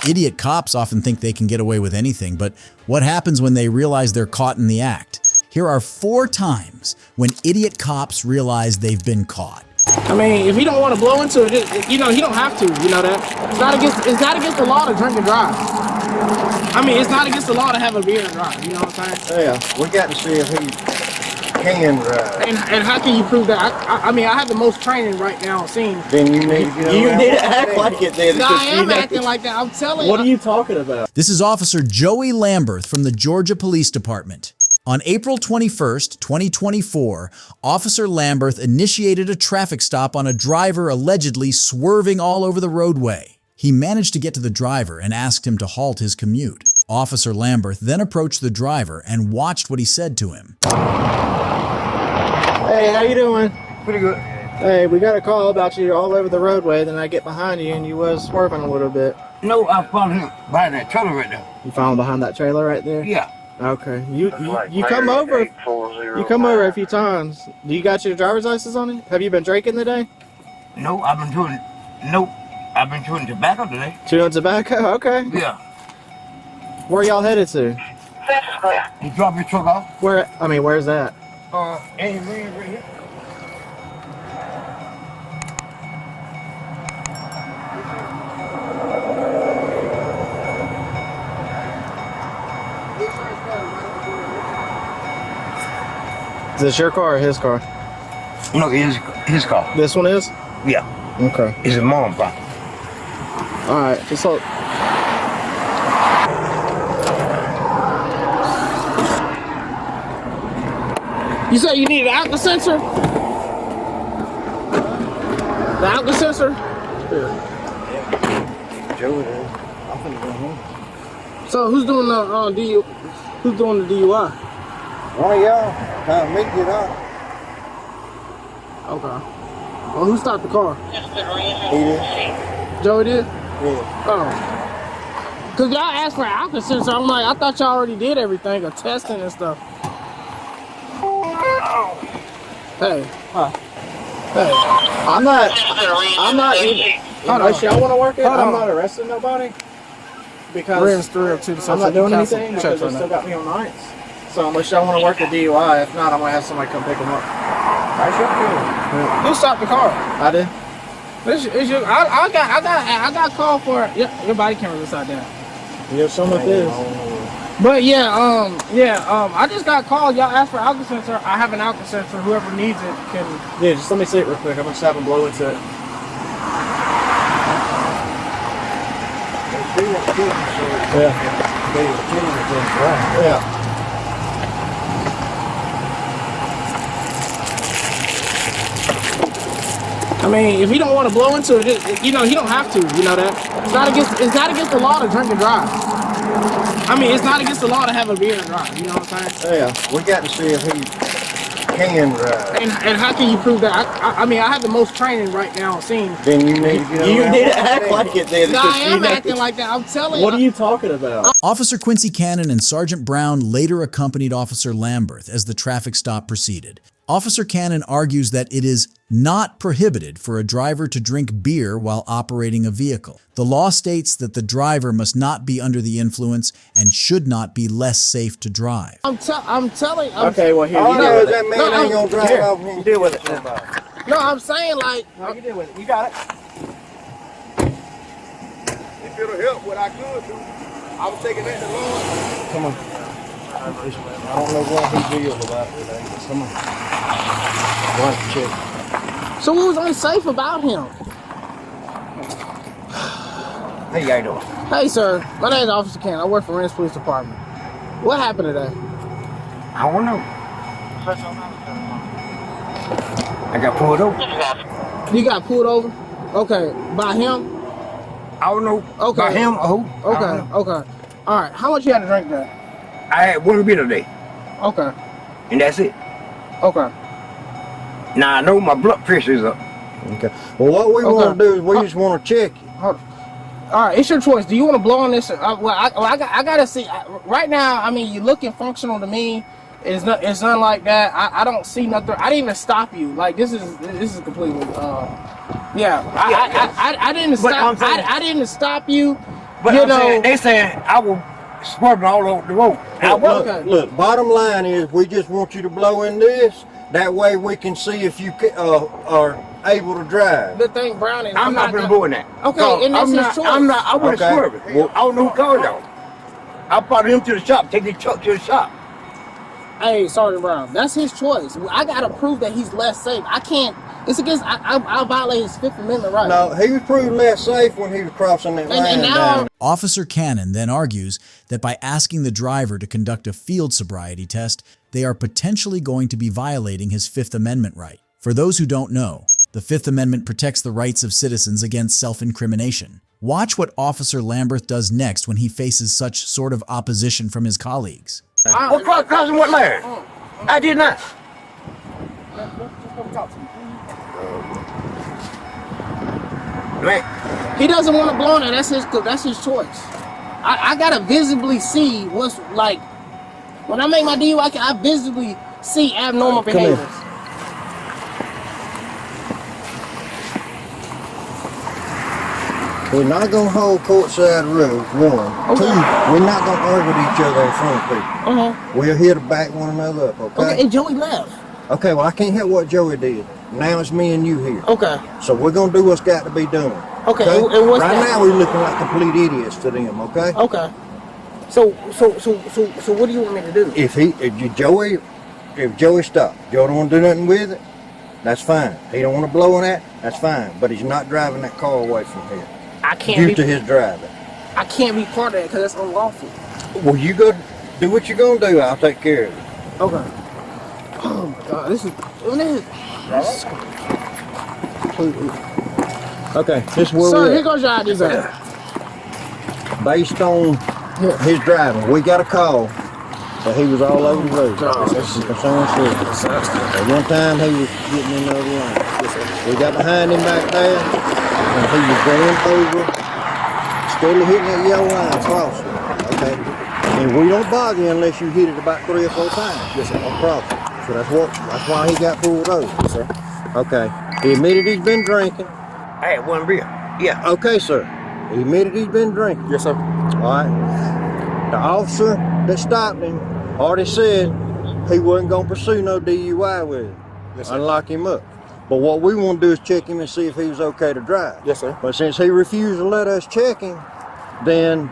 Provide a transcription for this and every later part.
Idiot cops often think they can get away with anything, but what happens when they realize they're caught in the act? Here are 4 times when idiot cops realize they've been caught. I mean, if you don't want to blow into it, you know, you don't have to, you know that. It's not against the law to drink and drive. I mean, it's not against the law to have a beer and drive, you know what I'm saying? Yeah, we got to see if he can drive. And how can you prove that? I mean, I have the most training right now on scene. Then you need to get You need to act like it then. No, I am acting like that, I'm telling you. What are you talking about? This is Officer Joey Lamberth from the Georgia Police Department. On April 21st, 2024, Officer Lamberth initiated a traffic stop on a driver allegedly swerving all over the roadway. He managed to get to the driver and asked him to halt his commute. Officer Lamberth then approached the driver and watched what he said to him. Hey, how you doing? Pretty good. Hey, we got a call about you all over the roadway, then I get behind you and you was swerving a little bit. No, I found him behind that trailer right there. You found behind that trailer right there? Yeah. Okay. You come over. You come over a few times. Do you got your driver's license on it? Have you been drinking today? No, I've been chewing tobacco today. Chewing tobacco? Okay. Yeah. Where y'all headed to? You drop your truck off? Where's that? And right here. Is this your car or his car? No, his car. This one is? Yeah. Okay. It's a mom car. Alright, just hold. You said you need an alcohol sensor? The alcohol sensor? Yeah. Joey is. I'm finna go home. So who's doing the who's doing the DUI? One of y'all trying to make it up. Okay. Well, who stopped the car? He did. Joey did? Yeah. Oh. Cause y'all asked for an alcohol sensor. I'm like, I thought y'all already did everything, a testing and stuff. Hey. Hey. I'm not even. Unless y'all want to work it, I'm not arresting nobody. Because I'm not doing anything because they still got me on nights. So unless y'all want to work a DUI, if not, I'm gonna have somebody come pick them up. Who stopped the car? I did. I got called for it. Yeah, your body camera's upside down. Yeah, some of it is. But yeah, I just got called. Y'all asked for alcohol sensor. I have an alcohol sensor. Whoever needs it can. Yeah, just let me see it real quick. I'm gonna just have them blow into it. Yeah. I mean, if you don't want to blow into it, you know, you don't have to. You know that. It's not against the law to drink and drive. I mean, it's not against the law to have a beer and drive. You know what I'm saying? Yeah. We got to see if he can drive. And how can you prove that? I mean, I have the most training right now on scene. Then you need to get You need to act like it then. No, I am acting like that. I'm telling you. What are you talking about? Officer Quincy Cannon and Sergeant Brown later accompanied Officer Lamberth as the traffic stop proceeded. Officer Cannon argues that it is not prohibited for a driver to drink beer while operating a vehicle. The law states that the driver must not be under the influence and should not be less safe to drive. I'm telling. Okay, well here All you I know is deal that with man ain't gonna drive off me. You deal with it. No, I'm saying like. No, you deal with it. You got it. If it'll help what I could do, I was taking that to Lord. Come on. I don't know what he feels about it today, but come on. One check. So what was unsafe about him? Hey, how you doing? Hey, sir. My name is Officer Cannon. I work for Rohnert Police Department. What happened today? I don't know. I got pulled over. You got pulled over? Okay. By him? I don't know. Okay. By him or who? Okay. Okay. All right. How much you had to drink that? I had one beer today. Okay. And that's it. Okay. Now I know my blood pressure is up. Okay. Well, what we want to do is we just want to check you. All right, it's your choice. Do you want to blow on this? I gotta see. Right now, I mean, you're looking functional to me. It's nothing like that. I don't see nothing. I didn't even stop you. Like this is completely. I didn't stop. I didn't stop you. But I'm saying, they saying I was swerving all over the road. I was. Look, bottom line is we just want you to blow in this. That way we can see if you are able to drive. The thing, Brown, is I'm not gonna doing that. Okay, So and that's his choice. I wouldn't Okay. swerve it. Well, I don't know who called y'all. I followed him to the shop, take the truck to the shop. Hey, Sergeant Brown, that's his choice. I gotta prove that he's less safe. I can't. It's against. I violate his Fifth Amendment right. No, he was proved less safe when he was crossing that line. And now, down. Officer Cannon then argues that by asking the driver to conduct a field sobriety test, they are potentially going to be violating his Fifth Amendment right. For those who don't know, the Fifth Amendment protects the rights of citizens against self-incrimination. Watch what Officer Lamberth does next when he faces such sort of opposition from his colleagues. What crossing what line? I did not. Man, he doesn't want to blow on it. That's his choice. I gotta visibly see what's like. When I make my DUI, I visibly see abnormal behaviors. We're not going to hold courtside rules, one. Okay. Two, we're not going to argue with each other in front of people. We're here to back one another up, okay? Okay, and Joey left. Okay, well, I can't help what Joey did. Now it's me and you here. Okay. So we're going to do what's got to be done. Okay, and what's right that? now we're looking like complete idiots to them, okay? Okay. So what do you want me to do? If Joey stopped, Joey don't want to do nothing with it, that's fine. He don't want to blow on that, that's fine. But he's not driving that car away from here. I can't Due be to his driving. I can't be part of that because that's unlawful. Well, you go do what you're going to do. I'll take care of it. Okay. Oh my God, this is completely. Okay, this is where Sir, we're here at. goes your IDs out. Based on his driving, we got a call that he was all over the road. At one time, he was getting in the other lane. We got behind him back there, and he was going over, steadily hitting that yellow line, crossing. Okay, and we don't bother you unless you hit it about 3 or 4 times. Yes, sir. On crossing. So that's why he got pulled over. Yes, sir. Okay. He admitted he's been drinking. I had one beer. Yeah. Okay, sir. He admitted he's been drinking. Yes, sir. All right. The officer that stopped him already said he wasn't going to pursue no DUI with him. Yes, sir. Unlock him up. But what we want to do is check him and see if he was okay to drive. Yes, sir. But since he refused to let us check him, then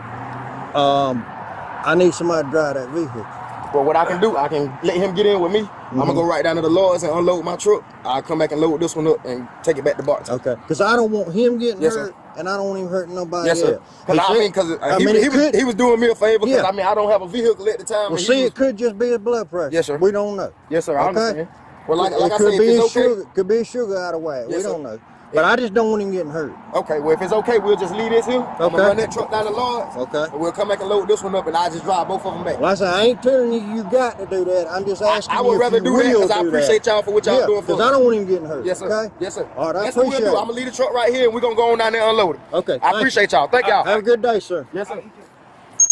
I need somebody to drive that vehicle. Well, what I can do, I can let him get in with me. I'm gonna go right down to the Lords and unload my truck. I'll come back and load this one up and take it back to Barton. Okay. Because I don't want him getting Yes, hurt, sir. and I don't want him hurting nobody Yes, sir. else. Because It he was doing me a favor because Yeah. I don't have a vehicle at the time. Well, and see, it could just be his blood pressure. Yes, sir. We don't know. Yes, sir. I Okay. understand. Well, like it I could said, be if his it's okay. sugar. Could be his sugar out of whack. Yes, We sir. don't know. But I just don't want him getting hurt. Okay, well, if it's okay, we'll just leave this here. I'm Okay. gonna run that truck down the Lords. Okay. And we'll come back and load this one up, and I'll just drive both of them back. Well, I said, I ain't telling you you got to do that. I'm just asking I you would if rather you do that will because I do appreciate that. y'all for what y'all doing for because me. I don't want him getting hurt. Yes, sir. Okay? Yes, sir. All right, I That's what we'll appreciate do. it. I'm gonna leave the truck right here, and we're gonna go on down there and unload it. Okay. I thank appreciate you. y'all. Thank y'all. Have a good day, sir. Yes, sir.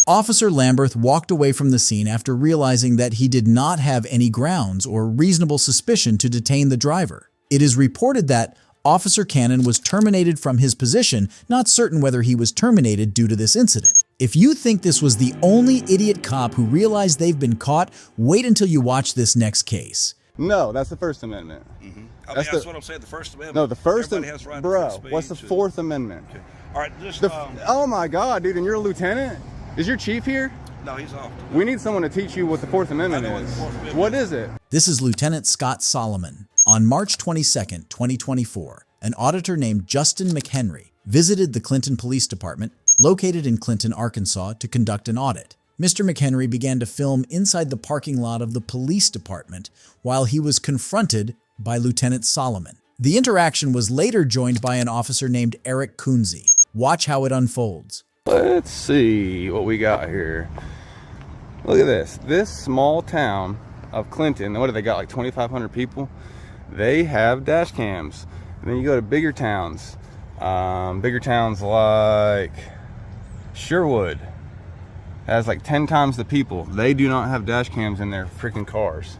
Officer Lamberth walked away from the scene after realizing that he did not have any grounds or reasonable suspicion to detain the driver. It is reported that Officer Cannon was terminated from his position, not certain whether he was terminated due to this incident. If you think this was the only idiot cop who realized they've been caught, wait until you watch this next case. No, that's the First Amendment. That's what I'm saying. The First Amendment. No, the First Everybody has the right to bro. free What's the speech. Fourth Amendment? Okay. All right, just Oh my God, dude! And you're a lieutenant? Is your chief here? no, he's off. We need someone to teach you what the Fourth Amendment I know what is. the Fourth Amendment What is. is it? This is Lieutenant Scott Solomon. On March 22, 2024, an auditor named Justin McHenry visited the Clinton Police Department, located in Clinton, Arkansas, to conduct an audit. Mr. McHenry began to film inside the parking lot of the police department while he was confronted by Lieutenant Solomon. The interaction was later joined by an officer named Eric Kunze. Watch how it unfolds. Let's see what we got here. Look at this. This small town of Clinton, what do they got, like 2,500 people? They have dash cams. And then you go to bigger towns like Sherwood, has like 10 times the people. They do not have dash cams in their freaking cars.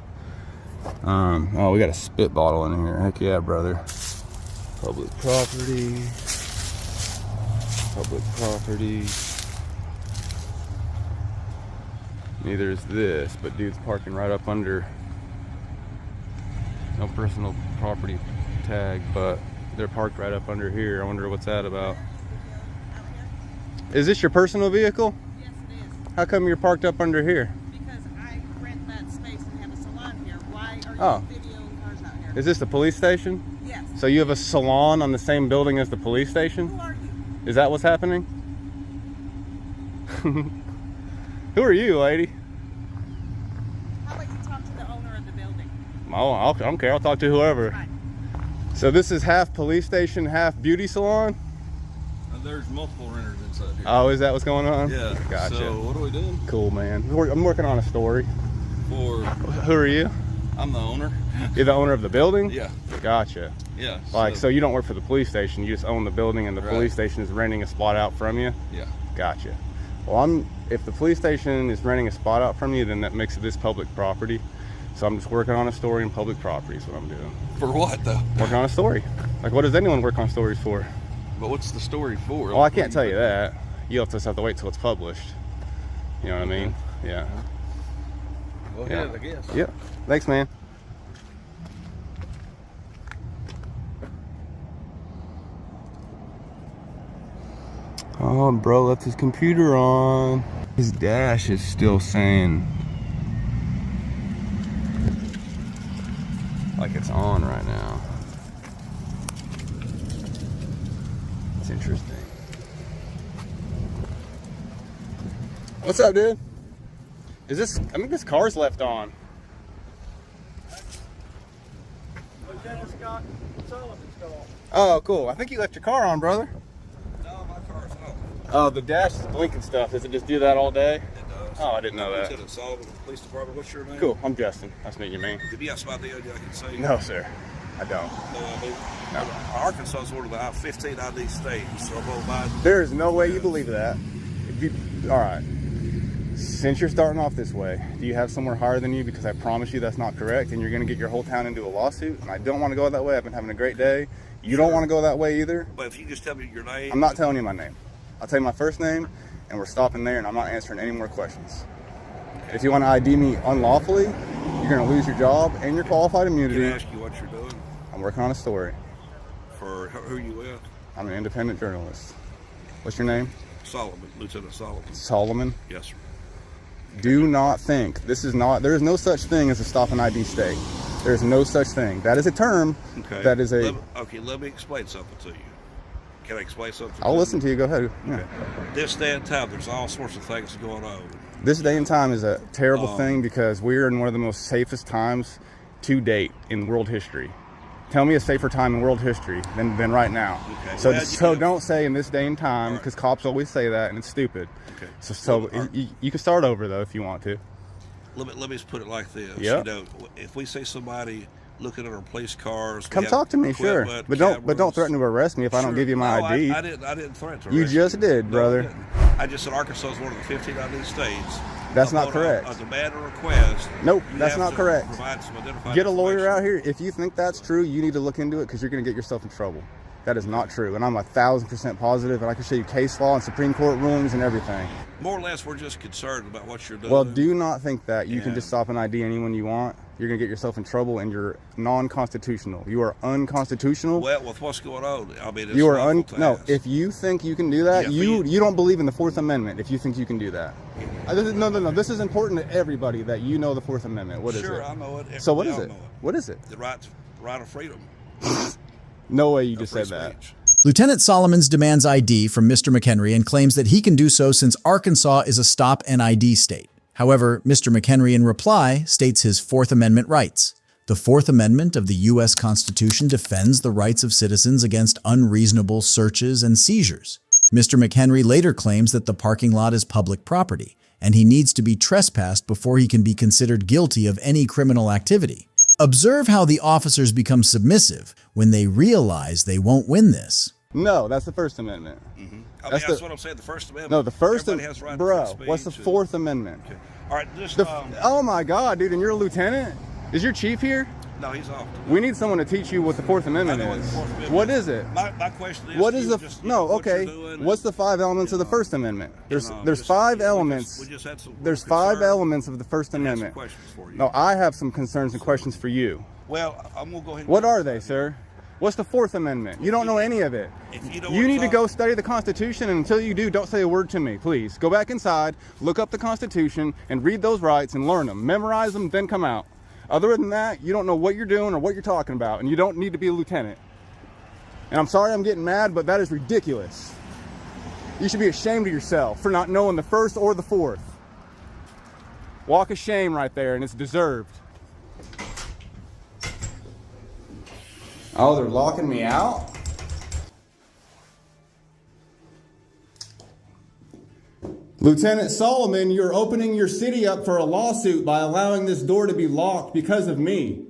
Oh, we got a spit bottle in here. Heck yeah, brother. Public property. Neither is this, but dude's parking right up under. No personal property tag, but they're parked right up under here. I wonder what's that about. Is this your personal vehicle? Yes, it is. How come you're parked up under here? Because I rent that space and have a salon here. Why are you videoing cars out here? Is this the police station? Yes. So you have a salon on the same building as the police station? Who are you? Is that what's happening? Who are you, lady? How about you talk to the owner of the building? Oh, I don't care. I'll talk to whoever. Fine. So this is half police station, half beauty salon? There's multiple renters inside here. Oh, is that what's going on? Yeah. Gotcha. So what are we doing? Cool, man. I'm working on a story. For Who are you? I'm the owner. You're the owner of the building? Yeah. Gotcha. Yeah. Like, so you don't work for the police station, you just own the building and the Right. police station is renting a spot out from you? Yeah. Gotcha. Well, if the police station is renting a spot out from you, then that makes this public property. So I'm just working on a story in public property is what I'm doing. For what though? Working on a story. Like, what does anyone work on stories for? But what's the story for? Well, I can't tell you that. You'll just have to wait till it's published. You know what I mean? Yeah. Go Yeah. ahead, I guess. Yep. Thanks, man. Oh, bro, left his computer on. His dash is still saying like it's on right now. It's interesting. What's up, dude? Is this, I think this car's left on. Lieutenant Scott Sullivan's call. Oh, cool. I think you left your car on, brother. No, my car's off. Oh, the dash is blinking stuff. Does it just do that all day? It does. Oh, I didn't know that. Lieutenant Sullivan, Police Department. What's your name? Cool. I'm Justin. Nice to meet you, man. Did you have somebody I can say? No, sir. I don't. No, I mean, No. Arkansas is one of the 15 ID states, so I'm going by. There is no way you believe that. All right. Since you're starting off this way, do you have somewhere higher than you? Because I promise you that's not correct, and you're going to get your whole town into a lawsuit. And I don't want to go that way. I've been having a great day. You don't want to go that way either. But if you just tell me your name. I'm not telling you my name. I'll tell you my first name, and we're stopping there, and I'm not answering any more questions. If you want to ID me unlawfully, you're going to lose your job and your qualified Can I immunity. ask you what you're doing? I'm working on a story. For who you with? I'm an independent journalist. What's your name? Solomon, Lieutenant Solomon. Solomon. Yes, sir. Do not think, there is no such thing as a stop and ID state. There's no such thing. That is a term. Okay. That is a. Let me explain something to you. Can I explain something? I'll listen to you. Go ahead. Yeah. Okay. This day and time, there's all sorts of things going on. This day and time is a terrible thing because we're in one of the most safest times to date in world history. Tell me a safer time in world history than right now. Okay. So, Well, don't say in this day and time, because cops always say that and it's stupid. Okay. So you can start over though if you want to. Let me just put it like this. Yep. You know, if we see somebody looking at our police cars, Come talk to me, sure. But don't threaten to arrest me if I don't give you my ID. I didn't threaten to You arrest just did, No, brother. I didn't. I just said Arkansas is one of the 15 ID states. That's not correct. A demand or request. Nope, you that's have not to correct. Provide some identified Get a lawyer information. out here. If you think that's true, you need to look into it because you're going to get yourself in trouble. That is not true, and I'm 1,000% positive, and I can show you case law and Supreme Court rulings and everything. More or less, we're just concerned about what you're doing. Well, do not think that you can Yeah. just stop and ID anyone you want. You're going to get yourself in trouble, and you're non-constitutional. You are unconstitutional. Well, with what's going on, I mean, it's You are lawful to no. ask. If you think you can do that, Yeah, you don't believe in the Fourth Amendment. If you think you can do that, no. This is important to everybody that you know the Fourth Amendment. What is it? Sure, I know it. So what We is all it? know What is it? The right of freedom. No way you of just free said that. speech. Lieutenant Solomons demands ID from Mr. McHenry and claims that he can do so since Arkansas is a stop and ID state. However, Mr. McHenry in reply states his Fourth Amendment rights. The Fourth Amendment of the U.S. Constitution defends the rights of citizens against unreasonable searches and seizures. Mr. McHenry later claims that the parking lot is public property, and he needs to be trespassed before he can be considered guilty of any criminal activity. Observe how the officers become submissive when they realize they won't win this. No, that's the First Amendment. That's what I'm saying. The First Amendment. No, the First Everybody has the right to bro. free What's the speech Fourth Amendment? Okay. All right, just Oh my God, dude! And you're a lieutenant? Is your chief here? No, he's off. We need someone to teach you what the Fourth Amendment I know what the is. Fourth Amendment What is. is it? My question is, What to is you, the just, no? what you're Okay. doing, What's the 5 elements of the First Amendment? There's just, 5 we elements. just had some There's 5 concern. elements of the First I have some Amendment. questions for you. No, I have some concerns and questions for you. Well, I'm gonna go ahead. And What are they, sir? What's the Fourth Amendment? You don't know any of it. If you don't You wanna need to talk- go study the Constitution, and until you do, don't say a word to me, please. Go back inside, look up the Constitution, and read those rights and learn them. Memorize them, then come out. Other than that, you don't know what you're doing or what you're talking about, and you don't need to be a lieutenant. And I'm sorry I'm getting mad, but that is ridiculous. You should be ashamed of yourself for not knowing the First or the Fourth. Walk of shame right there, and it's deserved. Oh, they're locking me out? Lieutenant Solomon, you're opening your city up for a lawsuit by allowing this door to be locked because of me.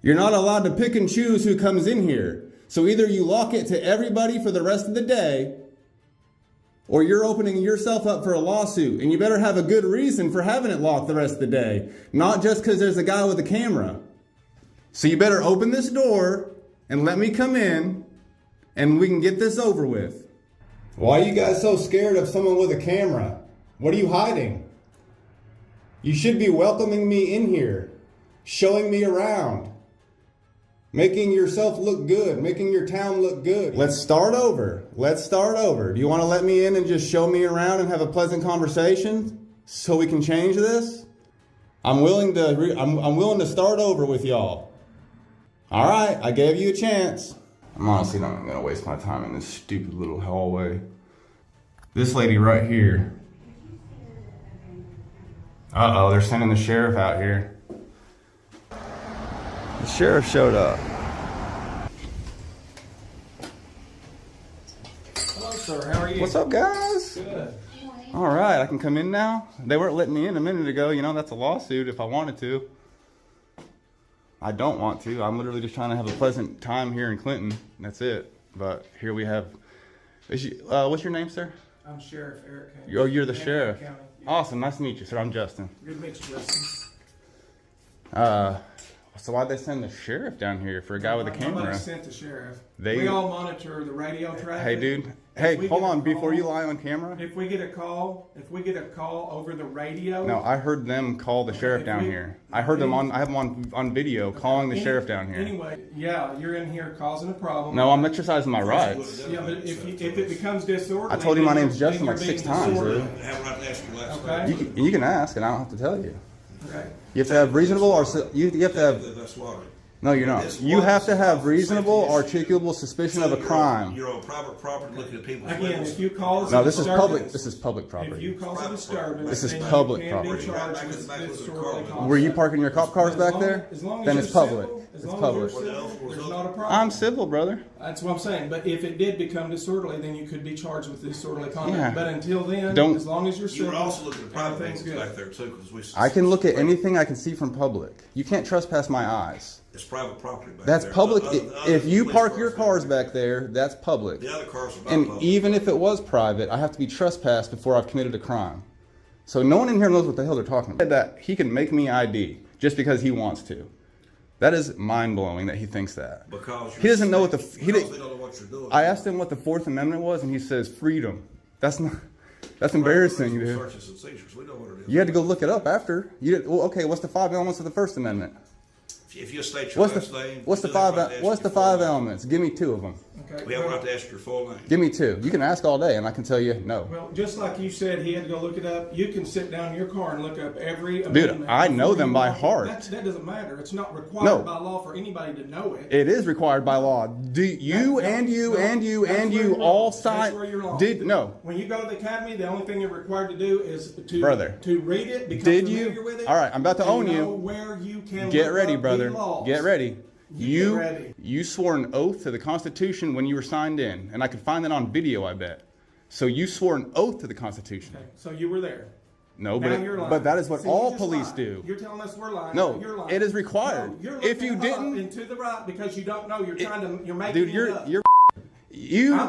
You're not allowed to pick and choose who comes in here. So either you lock it to everybody for the rest of the day, or you're opening yourself up for a lawsuit. And you better have a good reason for having it locked the rest of the day, not just because there's a guy with a camera. So you better open this door and let me come in, and we can get this over with. Why are you guys so scared of someone with a camera? What are you hiding? You should be welcoming me in here, showing me around, making yourself look good, making your town look good. Let's start over. Let's start over. Do you want to let me in and just show me around and have a pleasant conversation so we can change this? I'm willing to start over with y'all. All right, I gave you a chance. I'm honestly not going to waste my time in this stupid little hallway. This lady right here. Uh-oh, they're sending the sheriff out here. The sheriff showed up. Hello, sir. How are you? What's up, guys? Good. All right, I can come in now. They weren't letting me in a minute ago. You know, that's a lawsuit if I wanted to. I don't want to. I'm literally just trying to have a pleasant time here in Clinton. That's it. But here we have. What's your name, sir? I'm Sheriff Eric County. Oh, you're the sheriff. County. Yeah. Awesome. Nice to meet you, sir. I'm Justin. Good to meet you, Justin. So why'd they send the sheriff down here for a guy with a camera? Nobody sent the sheriff. They- We all monitor the radio traffic. Hey, dude. If Hey, we hold get a on. Before call- you lie on camera. If we get a call over the radio. No, I heard them call the sheriff down here. I heard them on. I have them on video calling the sheriff down here. Anyway, yeah, you're in here causing a problem. No, I'm exercising my rights. Yeah, but if it becomes disorderly. I told you my then name's Justin you're like 6 being times, disorderly. dude. I have a right to ask you last Okay. You can ask, and I don't have to tell you. Okay. You have to have reasonable or you have to have. That's lottery. No, you're not. You have to have reasonable, articulable suspicion of a crime. You're on private property looking at people's Again, windows. if you cause No, a this is disturbance- public. This is public If property. you cause a disturbance, This is then public you can property. be charged Back to with the back of the disorderly car. conduct. Were you parking your cop cars back there? As long as Then you're it's public. civil, as It's long as public. you're civil, there's not a problem. I'm civil, brother. That's what I'm saying. But if it did become disorderly, then you could be charged with disorderly conduct. Yeah. But until then, Don't- as long as you're You civil, were also looking at private everything's vehicles good. back there too, because we. I can look at anything I can see from public. You can't trespass my eyes. It's private property back That's there. public. Other If you police park your down cars there. back there, that's public. The other cars are not And public. even if it was private, I have to be trespassed before I've committed a crime. So no one in here knows what the hell they're talking about. That he can make me ID just because he wants to. That is mind-blowing that he thinks that. Because He doesn't know what because he they didn't. don't know what you're doing. I asked him what the Fourth Amendment was, and he says freedom. That's not. That's embarrassing, dude. Searches and seizures. We know what it is. You had to go look it up after. You did. Well, okay. What's the 5 elements of the First Amendment? If you state your What's last the name, What's the we have a right to five ask What's the your full 5 name. elements? Give me 2 of them. Okay. We have a right to ask your full name. Give me 2. You can ask all day, and I can tell you no. Well, just like you said, he had to go look it up. You can sit down in your car and look up every Dude, amendment I know before them you by walk in. heart. That doesn't matter. It's not required No. by law for anybody to know it. It is required by law. Do you No, and you no, and you that's and where you you're all wrong. sign? That's where you're wrong. Did no, When you go to the academy, the only thing you're required to do is to Brother. to read it, become Did familiar you? with it. All right, I'm about to and own you. know where you can get look ready, up brother. the laws. Get ready. You get ready. You swore an oath to the Constitution when you were signed in, and I could find that on video. I bet. So you swore an oath to the Constitution. Okay, so you were there. No, Now but you're lying. but that is what See, you all just police lied. do. You're telling us we're lying. No, you're lying. it is required. No, you're If looking you up didn't- and to the right because you don't know. You're Dude, making it up. you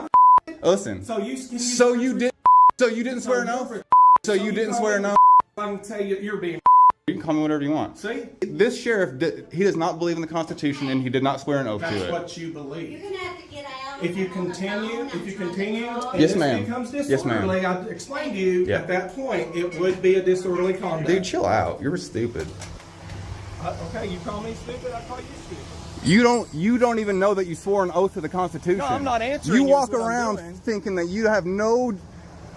listen. So you can So you didn't swear an oath. So you didn't swear an oath. I can tell you you're being. You can call me whatever you want. See? This sheriff, he does not believe in the Constitution, and he did not swear an oath That's to it. what you believe. You're gonna have to get out. If you continue, and Yes, this ma'am. becomes Yes, ma'am. disorderly, I explained to you Yeah. at that point it would be a disorderly conduct. Dude, chill out. You're stupid. Okay, you call me stupid, I call you stupid. You don't even know that you swore an oath to the Constitution. No, I'm not answering You you, walk is what I'm around doing. thinking that you have no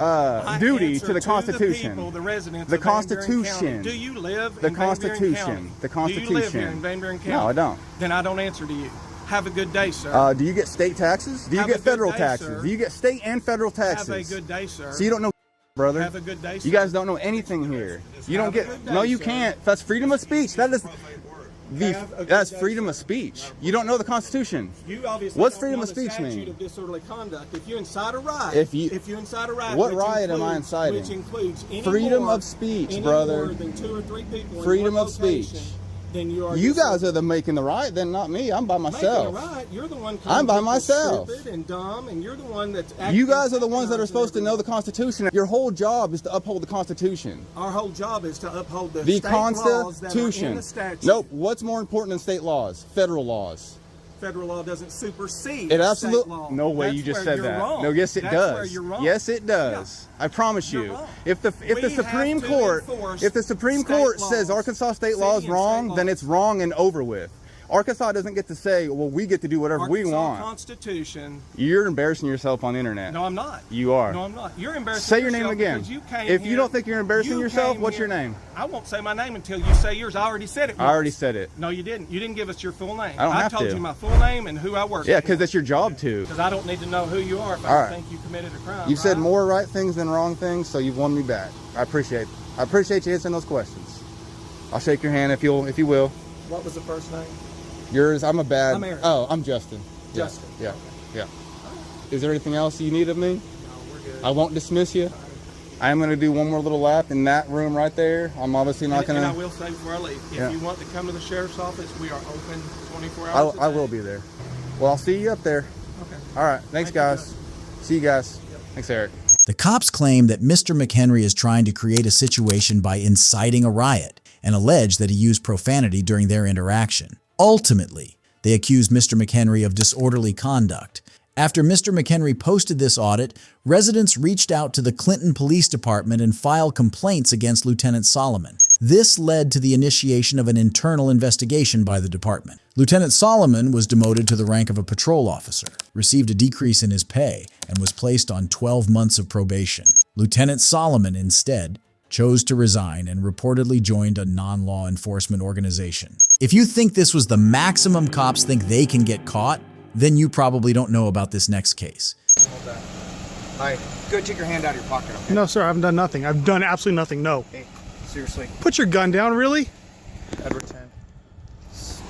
I duty answer to the Constitution. The people, the residents The of Van Buren Constitution. County. Do you live The in Van Buren Constitution. County? The Do you live here Constitution. in Van Buren County? No, I don't. Then I don't answer to you. Have a good day, sir. Do you get state taxes? Do you Have a get good federal day, taxes? sir. Do you get state and federal taxes? Have a good day, sir. So you don't know, brother. Have a good day, sir. You guys don't know anything here. You don't Have a get. good day, No, you sir. can't. That's freedom of speech. That is. Have a good That's day, freedom sir. of speech. You don't know the Constitution. You obviously What's don't freedom know of speech the statute mean? Of disorderly conduct. If you incite a riot, If you incite a riot, what which riot am I includes- inciting? Which includes any Freedom more, of speech, any brother. More than 2 or 3 people. Freedom in one of speech. location, Then you are. You guys are the making the riot, then not me. I'm by myself. Making a riot. You're the one. I'm by calling people myself. Stupid and dumb, and you're the one that's. You guys are the ones that are supposed to know the Constitution. Your whole job is to uphold the Constitution. Our whole job is to uphold the The state laws that are in Constitution. the statute. Nope. What's more important than state laws? Federal laws. Federal law doesn't supersede It state absolutely. law. No way. That's You just where said you're that. wrong. No. Yes, it That's does. Where you're wrong. Yes, it does. I promise You're you. wrong. If the We Supreme have to Court enforce if the Supreme state Court laws. says Arkansas state City law is and wrong, state then laws. it's wrong and over with. Arkansas doesn't get to say, well, we get to do whatever we Arkansas want. Constitution. You're embarrassing yourself on the internet. No, I'm not. You are. No, I'm not. You're embarrassing Say your yourself name again. because you came If here- you don't think you're embarrassing you yourself, came what's here- your name? I won't say my name until you say yours. I already said it. I already said it. No, you didn't. You didn't give us your full name. I don't have told to. you my full name and who I work Yeah, for. because it's your job to. Because I don't need to know who you are if All I right. think you committed a crime. You've said right? more right things than wrong things, so you've won me back. I appreciate you answering those questions. I'll shake your hand if you will. What was the first name? Yours, I'm Aaron. Oh, I'm Justin. Yeah, Justin. Yeah. Yeah. Is there anything else you need of me? No, we're good. I won't dismiss you. I am going to do one more little lap in that room right there. I'm obviously not going And I to. will say before I leave, if Yeah. you want to come to the sheriff's office, we are open 24 hours a I day. will be there. Well, I'll see you up there. Okay. All right. Thanks, Thank you, guys. Justin. See you guys. Thanks, Eric. The cops claim that Mr. McHenry is trying to create a situation by inciting a riot and allege that he used profanity during their interaction. Ultimately, they accuse Mr. McHenry of disorderly conduct. After Mr. McHenry posted this audit, residents reached out to the Clinton Police Department and filed complaints against Lieutenant Solomon. This led to the initiation of an internal investigation by the department. Lieutenant Solomon was demoted to the rank of a patrol officer, received a decrease in his pay, and was placed on 12 months of probation. Lieutenant Solomon, instead, chose to resign and reportedly joined a non-law enforcement organization. If you think this was the maximum cops think they can get caught, then you probably don't know about this next case. Hold that. All right, go take your hand out of your pocket, okay? No, sir, I haven't done nothing. I've done absolutely nothing, no. Hey, seriously. Put your gun down, really? Edward 10.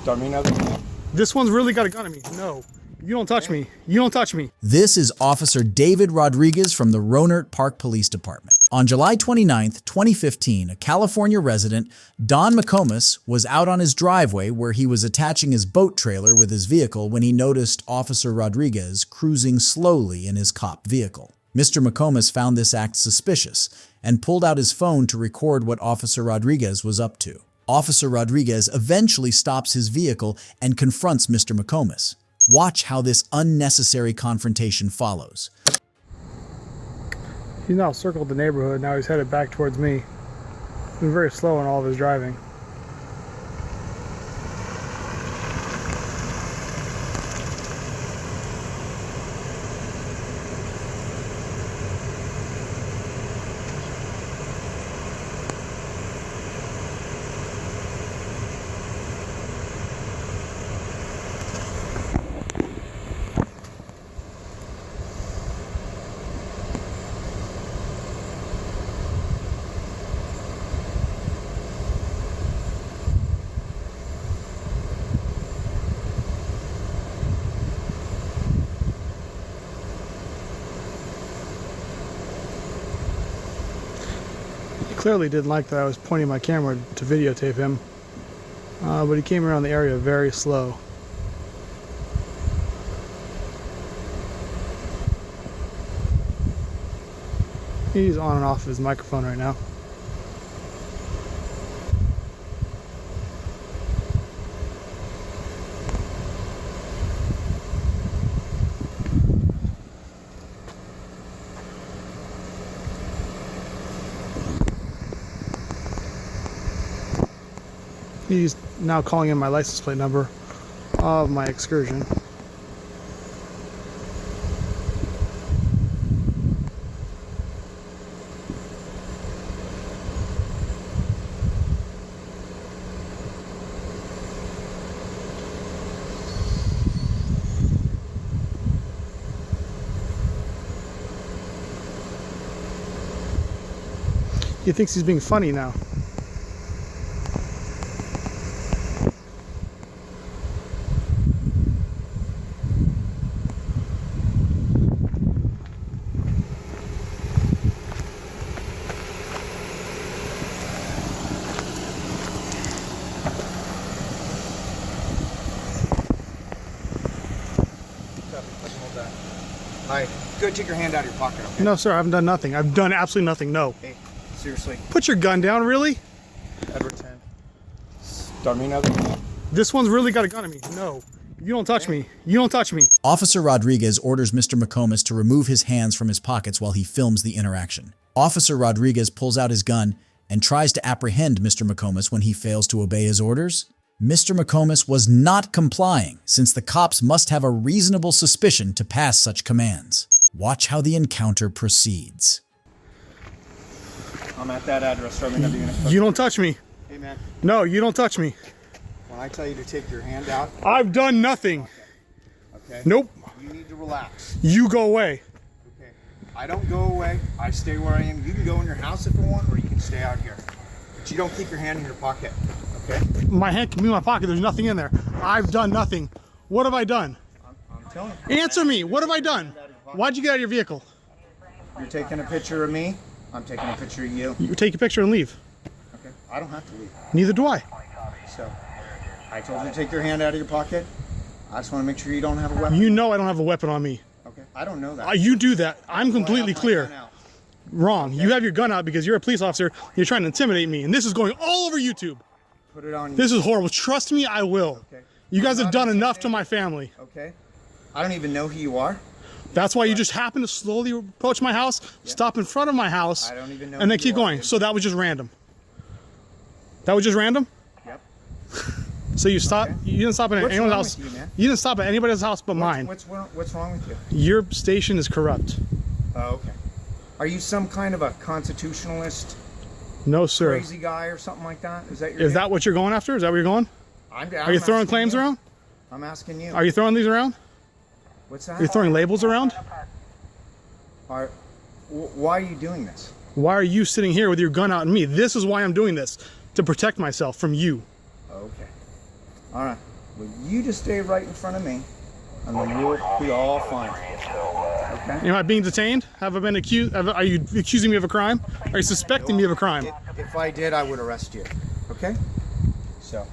Don't mean nothing. This one's really got a gun on me. No, you don't touch me. You don't touch me. This is Officer David Rodriguez from the Rohnert Park Police Department. On July 29, 2015, a California resident, Don McComas, was out on his driveway where he was attaching his boat trailer with his vehicle when he noticed Officer Rodriguez cruising slowly in his cop vehicle. Mr. McComas found this act suspicious and pulled out his phone to record what Officer Rodriguez was up to. Officer Rodriguez eventually stops his vehicle and confronts Mr. McComas. Watch how this unnecessary confrontation follows. He's now circled the neighborhood. Now he's headed back towards me. He's been very slow in all of his driving. Clearly didn't like that I was pointing my camera to videotape him, but he came around the area very slow. He's on and off of his microphone right now. He's now calling in my license plate number of my excursion. He thinks he's being funny now. Hi. Go take your hand out of your pocket, okay? No, sir, I haven't done nothing. I've done absolutely nothing, no. Hey, seriously. Put your gun down, really? Edward 10. Start me another. This one's really got a gun on me. No. You don't touch me. You don't touch me. Officer Rodriguez orders Mr. McComas to remove his hands from his pockets while he films the interaction. Officer Rodriguez pulls out his gun and tries to apprehend Mr. McComas when he fails to obey his orders. Mr. McComas was not complying, since the cops must have a reasonable suspicion to pass such commands. Watch how the encounter proceeds. I'm at that address. Start me another unit. You don't touch me. Hey, man. No, you don't touch me. When I tell you to take your hand out. I've done nothing. Okay. Nope. You need to relax. You go away. Okay. I don't go away. I stay where I am. You can go in your house if you want, or you can stay out here. But you don't keep your hand in your pocket. Okay? My hand can be in my pocket. There's nothing in there. I've done nothing. What have I done? I'm telling you. Answer me. What have I done? Why'd you get out of your vehicle? You're taking a picture of me. I'm taking a picture of you. You take a picture and leave. Okay. I don't have to leave. Neither do I. So, I told you to take your hand out of your pocket. I just want to make sure you don't have a weapon. You know I don't have a weapon on me. Okay. I don't know that. You do that. I'm So I completely have my clear. gun out. Wrong. Okay. You have your gun out because you're a police officer. You're trying to intimidate me, and this is going all over YouTube. Put it on. This is horrible. Trust me, I will. Okay. You guys I'm have not done enough to intimidated. my family. Okay. I don't even know who you are. That's why you just happen to slowly approach my house, stop in front of my house, I don't even know and then who keep you are, going. dude. So that was just random. That was just random? Yep. So you stopped. Okay. You didn't stop at What's anyone's wrong house. with you, man? You didn't stop at anybody's house but mine. What's wrong with you? Your station is corrupt. Oh, okay. Are you some kind of a constitutionalist, No, sir. crazy guy or something like that? Is that your Is name? that what you're going after? Is that where you're going? I'm Are you throwing asking claims you. around? I'm asking you. Are you throwing these around? What's that? Are you throwing labels around? Why are you doing this? Why are you sitting here with your gun out on me? This is why I'm doing this, to protect myself from you. Okay. All right. Well, you just stay right in front of me, and then we'll be all fine. Okay? Am I being detained? Have I been accused? Are you accusing me of a crime? Are you suspecting me of a crime? If I did, I would arrest you. Okay? So,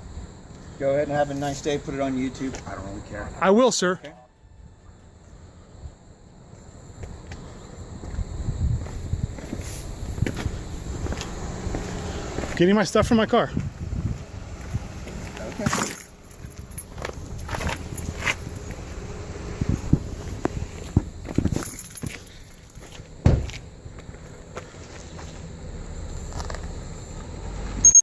go ahead and have a nice day. Put it on YouTube. I don't really care. I will, sir. Okay. Getting my stuff from my car. Okay.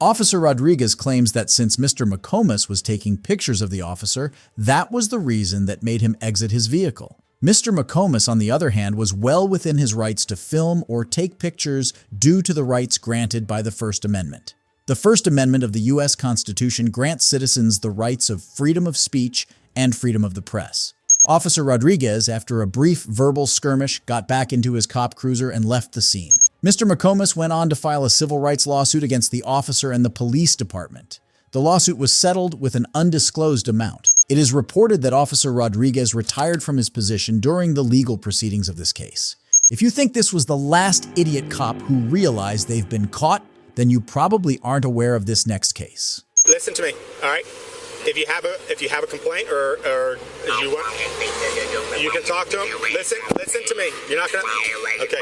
Officer Rodriguez claims that since Mr. McComas was taking pictures of the officer, that was the reason that made him exit his vehicle. Mr. McComas, on the other hand, was well within his rights to film or take pictures due to the rights granted by the First Amendment. The First Amendment of the U.S. Constitution grants citizens the rights of freedom of speech and freedom of the press. Officer Rodriguez, after a brief verbal skirmish, got back into his cop cruiser and left the scene. Mr. McComas went on to file a civil rights lawsuit against the officer and the police department. The lawsuit was settled with an undisclosed amount. It is reported that Officer Rodriguez retired from his position during the legal proceedings of this case. If you think this was the last idiot cop who realized they've been caught, then you probably aren't aware of this next case. Listen to me, all right? If you have a complaint or you want, you can talk to him. Listen to me. You're not gonna. Okay.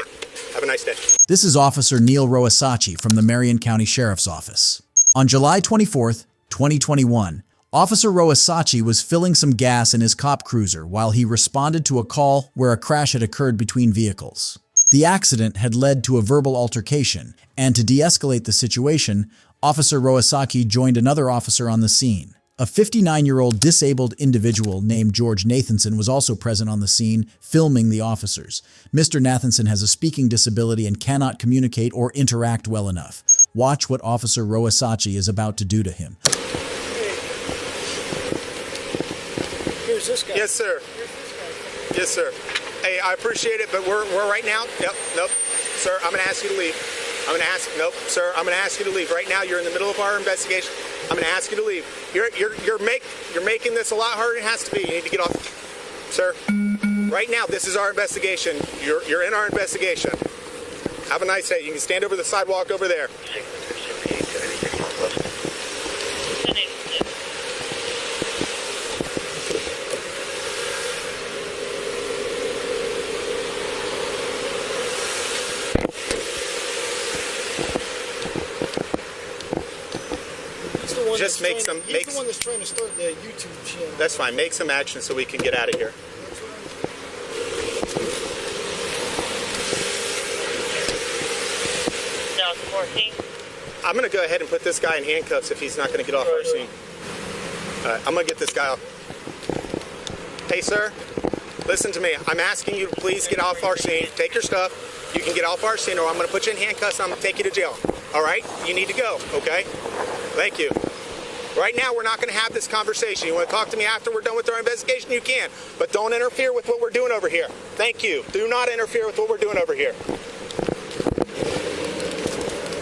Have a nice day. This is Officer Neil Roasachi from the Marion County Sheriff's Office. On July 24th, 2021, Officer Roasachi was filling some gas in his cop cruiser while he responded to a call where a crash had occurred between vehicles. The accident had led to a verbal altercation, and to de-escalate the situation, Officer Roasaki joined another officer on the scene. A 59-year-old disabled individual named George Nathanson was also present on the scene, filming the officers. Mr. Nathanson has a speaking disability and cannot communicate or interact well enough. Watch what Officer Roasaki is about to do to him. Here's this guy. Yes, sir. Yes, sir. Hey, I appreciate it, but we're right now. Nope. Sir, I'm going to ask you to leave. Nope, sir, I'm going to ask you to leave. Right now, you're in the middle of our investigation. I'm going to ask you to leave. You're making this a lot harder than it has to be. You need to get off. Sir, right now, this is our investigation. You're in our investigation. Have a nice day. You can stand over the sidewalk over there. Just make some. He's the one that's trying to start the YouTube channel. That's fine. Make some action so we can get out of here. No, 14. I'm going to go ahead and put this guy in handcuffs if he's not going to get off our scene. All right, I'm going to get this guy off. Hey, sir, listen to me. I'm asking you to please get off our scene. Take your stuff. You can get off our scene, or I'm going to put you in handcuffs and I'm going to take you to jail. All right? You need to go, okay? Thank you. Right now, we're not going to have this conversation. You want to talk to me after we're done with our investigation? You can. But don't interfere with what we're doing over here. Thank you. Do not interfere with what we're doing over here.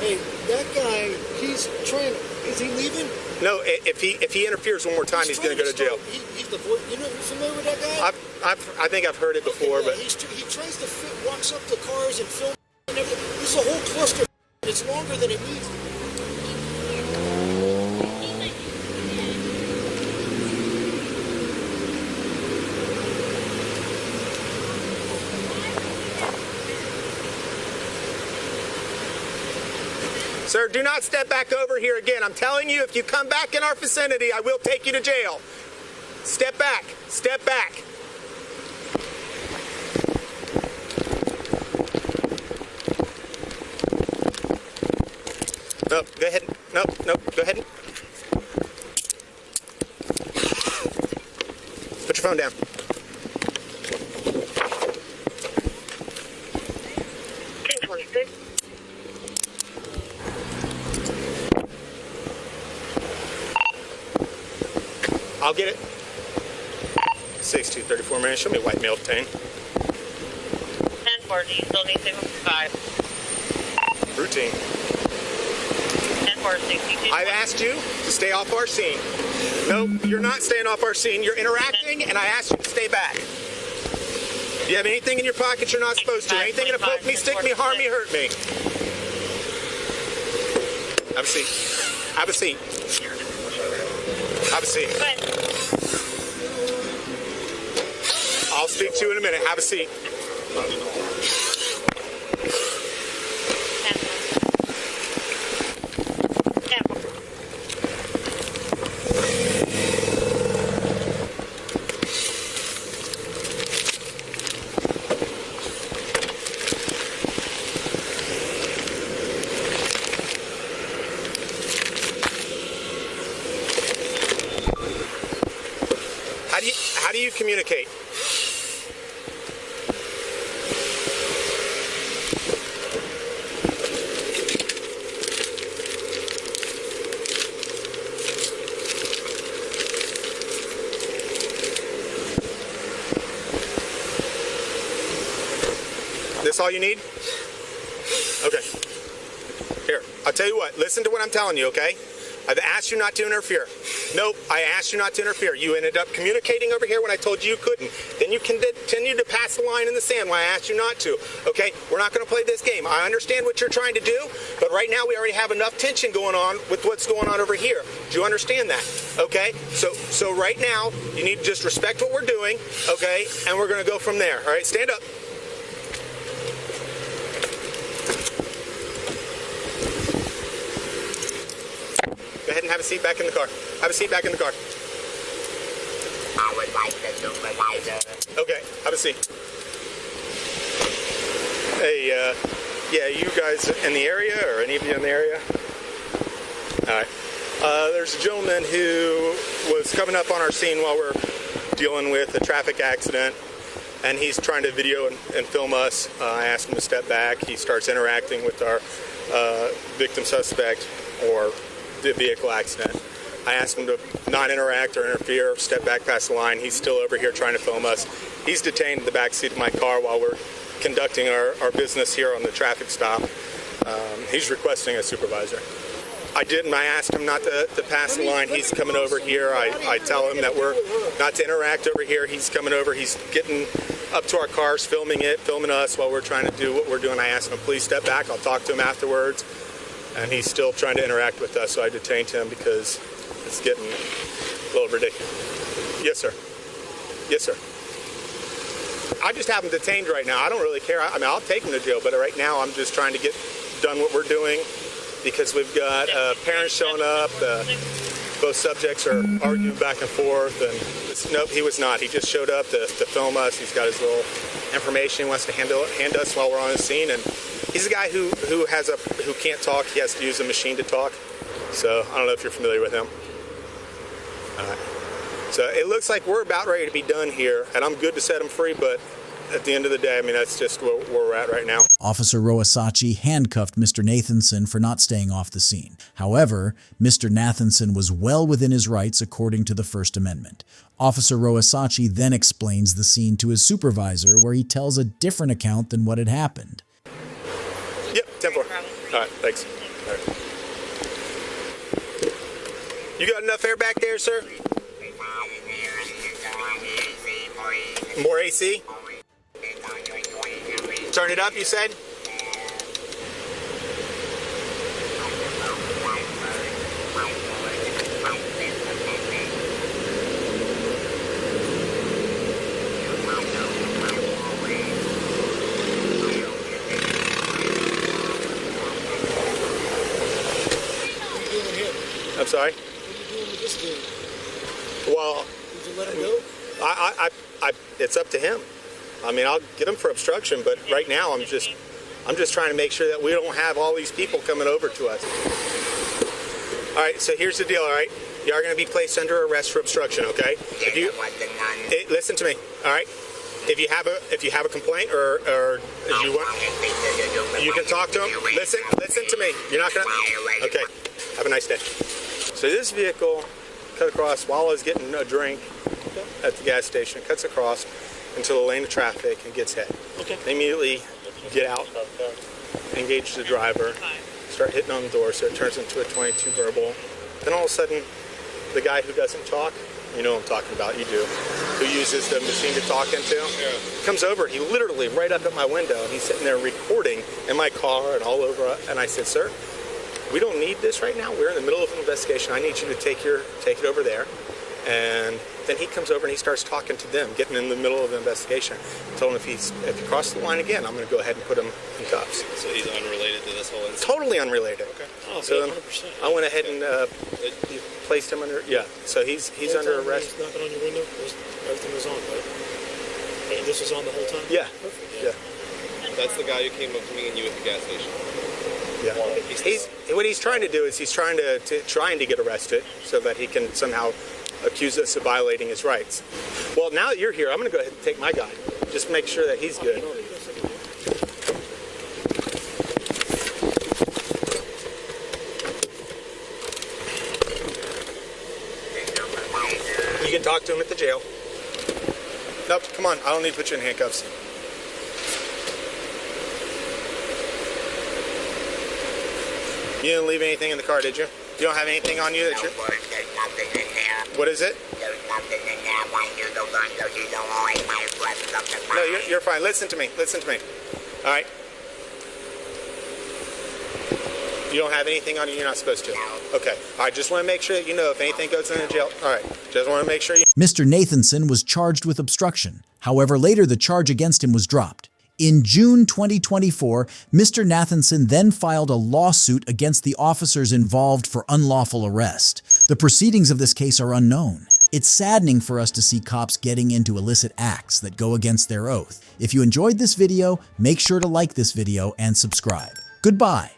Hey, that guy, he's trying. Is he leaving? No, if he interferes one more time, he's going to go to jail. He's the voice. You familiar with that guy? I think I've heard it before, okay, yeah, but he tries to walks up to cars and film and everything. This is a whole cluster. It's longer than it needs. Sir, do not step back over here again. I'm telling you, if you come back in our vicinity, I will take you to jail. Step back. Step back. No, go ahead. No, go ahead. Put your phone down. I'll get it. 6234, man. Show me white male obtain. 1040, you still need 655. Routine. 1040, I've asked you to stay off our scene. No, you're not staying off our scene. You're interacting, and I asked you to stay back. Do you have anything in your pocket you're not supposed to? Anything gonna poke me, stick me, harm me, hurt me? Have a seat. Have a seat. Have a seat. I'll speak to you in a minute. Have a seat. How do you communicate? This all you need? Okay. Here, I'll tell you what. Listen to what I'm telling you, okay? I've asked you not to interfere. Nope, I asked you not to interfere. You ended up communicating over here when I told you you couldn't. Then you continued to pass the line in the sand when I asked you not to. Okay, we're not going to play this game. I understand what you're trying to do, but right now we already have enough tension going on with what's going on over here. Do you understand that? Okay, so right now you need to just respect what we're doing, okay, and we're going to go from there. All right, stand up. Go ahead and have a seat back in the car. Have a seat back in the car. I would like the supervisor. Okay, have a seat. Hey, yeah, you guys in the area, or any of you in the area? All right. There's a gentleman who was coming up on our scene while we're dealing with a traffic accident, and he's trying to video and film us. I asked him to step back. He starts interacting with our victim suspect or the vehicle accident. I asked him to not interact or interfere, step back past the line. He's still over here trying to film us. He's detained in the back seat of my car while we're conducting our business here on the traffic stop. He's requesting a supervisor. I asked him not to pass the line. He's coming over here. I tell him that we're not to interact over here. He's coming over. He's getting up to our cars, filming us while we're trying to do what we're doing. I asked him, please step back. I'll talk to him afterwards. And he's still trying to interact with us, so I detained him because it's getting a little ridiculous. Yes, sir. Yes, sir. I just have him detained right now. I don't really care. I mean, I'll take him to jail, but right now I'm just trying to get done what we're doing because we've got parents showing up. Both subjects are arguing back and forth, and nope, he was not. He just showed up to film us. He's got his little information he wants to hand us while we're on the scene, and he's a guy who can't talk. He has to use a machine to talk. So I don't know if you're familiar with him. So it looks like we're about ready to be done here, and I'm good to set him free, but at the end of the day, I mean, that's just where we're at right now. Officer Roasachi handcuffed Mr. Nathanson for not staying off the scene. However, Mr. Nathanson was well within his rights according to the First Amendment. Officer Roasachi then explains the scene to his supervisor, where he tells a different account than what had happened. Yep, 10-4. All right, thanks. All right. You got enough air back there, sir? More AC? Turn it up, you said? I'm sorry? What are you doing with this dude? Well, did you let him go? It's up to him. I mean, I'll get him for obstruction, but right now I'm just trying to make sure that we don't have all these people coming over to us. All right, so here's the deal, all right? You are going to be placed under arrest for obstruction, okay? Listen to me, all right? If you have a complaint or if you want, you can talk to him. Listen to me. You're not going to. Okay. Have a nice day. So this vehicle cut across while I was getting a drink at the gas station. Cuts across into the lane of traffic and gets hit. Okay. They immediately get out, engage the driver, start hitting on the door, so it turns into a 22 verbal. Then all of a sudden, the guy who doesn't talk, you know what I'm talking about, you do, who uses the machine to talk into, comes over, he literally right up at my window, and he's sitting there recording in my car and all over, and I said, sir, we don't need this right now. We're in the middle of an investigation. I need you to take it over there. And then he comes over and he starts talking to them, getting in the middle of the investigation. I told him if he crosses the line again, I'm going to go ahead and put him in cuffs. So he's unrelated to this whole incident? Totally unrelated. Okay. Oh, so 100%. I went ahead and placed him under. Yeah. So he's under arrest. Knocking on your window, everything was on, right? And this was on the whole time. Yeah. Perfect. Yeah. That's the guy who came up to me and you at the gas station. Yeah. What he's trying to do is he's trying to get arrested so that he can somehow accuse us of violating his rights. Well, now that you're here, I'm going to go ahead and take my guy. Just make sure that he's good. You can talk to him at the jail. Nope, come on. I don't need to put you in handcuffs. You didn't leave anything in the car, did you? You don't have anything on you that you're... There's nothing in there. What is it? There's nothing in there. Why you don't run so you don't always my request of the No, you're fine. Listen to me. Listen to me. All right? You don't have anything on you you're not supposed to? No. Okay. All right, just want to make sure that you know if anything goes in the jail. All right. Just want to make sure you... Mr. Nathanson was charged with obstruction. However, later the charge against him was dropped. In June 2024, Mr. Nathanson then filed a lawsuit against the officers involved for unlawful arrest. The proceedings of this case are unknown. It's saddening for us to see cops getting into illicit acts that go against their oath. If you enjoyed this video, make sure to like this video and subscribe. Goodbye.